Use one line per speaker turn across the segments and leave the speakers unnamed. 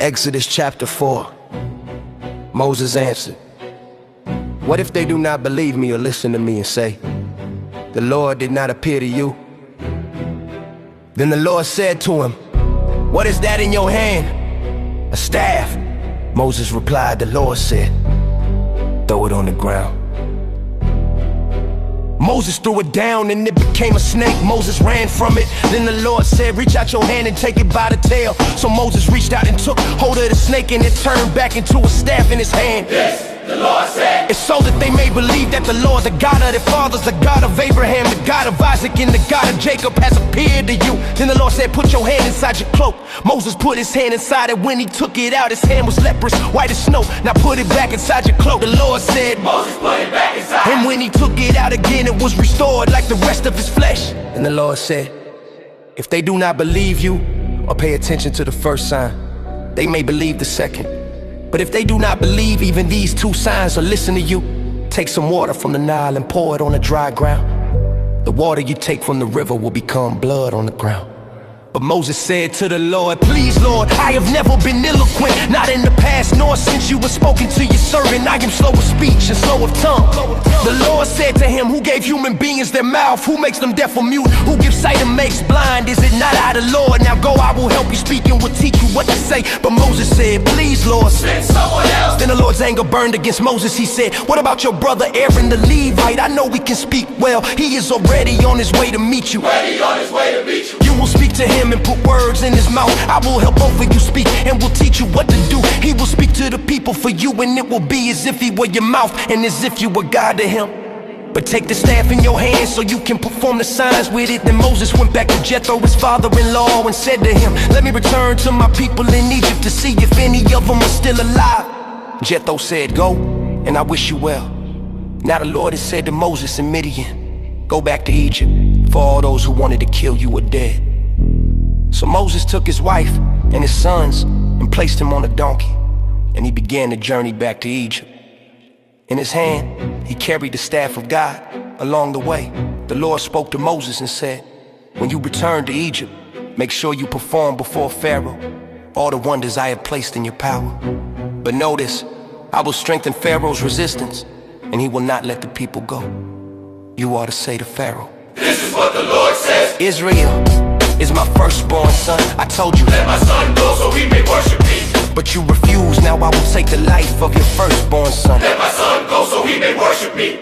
Exodus chapter 4. Moses answered, "What if they do not believe me or listen to me and say, 'The Lord did not appear to you'?" Then the Lord said to him, "What is that in your hand?" "A staff." Moses replied, "The Lord said, 'Throw it on the ground.'" Moses threw it down and it became a snake. Moses ran from it. Then the Lord said, "Reach out your hand and take it by the tail." So Moses reached out and took hold of the snake, and it turned back into a staff in his hand.
This, the Lord said,
"It's so that they may believe that the Lord, the God of their fathers, the God of Abraham, the God of Isaac, and the God of Jacob has appeared to you." Then the Lord said, "Put your hand inside your cloak." Moses put his hand inside it. When he took it out, his hand was leprous, white as snow. "Now put it back inside your cloak." The Lord said,
Moses, put it back inside.
And when he took it out again, it was restored like the rest of his flesh. And the Lord said, "If they do not believe you or pay attention to the first sign, they may believe the second. But if they do not believe even these two signs or listen to you, take some water from the Nile and pour it on the dry ground. The water you take from the river will become blood on the ground." But Moses said to the Lord, "Please, Lord, I have never been eloquent, not in the past nor since you were spoken to your servant. I am slow of speech and slow of tongue." The Lord said to him, "Who gave human beings their mouth? Who makes them deaf or mute? Who gives sight and makes blind? Is it not I, the Lord? Now go, I will help you speak and will teach you what to say." But Moses said, "Please, Lord,
send someone else."
Then the Lord's anger burned against Moses. He said, "What about your brother Aaron the Levite? I know he can speak well. He is already on his way to meet you.
Ready on his way to meet you.
You will speak to him and put words in his mouth. I will help both of you speak and will teach you what to do. He will speak to the people for you, and it will be as if he were your mouth and as if you were God to him. But take the staff in your hand so you can perform the signs with it." Then Moses went back to Jethro, his father-in-law, and said to him, "Let me return to my people in Egypt to see if any of them are still alive." Jethro said, "Go, and I wish you well. Now the Lord has said to Moses in Midian, 'Go back to Egypt, for all those who wanted to kill you are dead.'" So Moses took his wife and his sons and placed him on a donkey, and he began the journey back to Egypt. In his hand, he carried the staff of God. Along the way, the Lord spoke to Moses and said, "When you return to Egypt, make sure you perform before Pharaoh all the wonders I have placed in your power. But notice, I will strengthen Pharaoh's resistance, and he will not let the people go. You are to say to Pharaoh,
'This is what the Lord says,
Israel is my firstborn son. I told you,
let my son go so he may worship me.
But you refuse. Now I will take the life of your firstborn son.
Let my son go so he may worship me."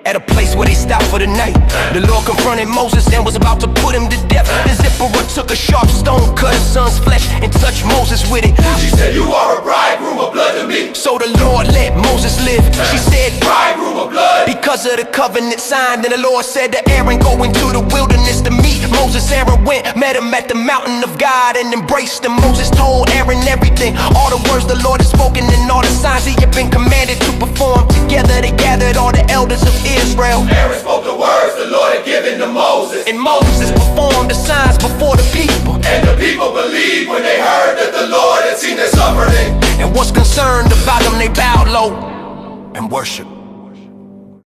At a place where they stopped for the night, the Lord confronted Moses and was about to put him to death. The Zipporah took a sharp stone, cut his son's flesh, and touched Moses with it.
She said, "You are a bridegroom of blood to me."
So the Lord let Moses live. She said,
"Bridegroom of blood."
Because of the covenant signed. Then the Lord said to Aaron, "Go into the wilderness to meet Moses." Aaron went, met him at the mountain of God, and embraced him. Moses told Aaron everything, all the words the Lord had spoken, and all the signs he had been commanded to perform. Together they gathered all the elders of Israel.
Aaron spoke the words the Lord had given to Moses,
And Moses performed the signs before the people.
and the people believed when they heard that the Lord had seen their suffering.
And was concerned about them, they bowed low and worshiped.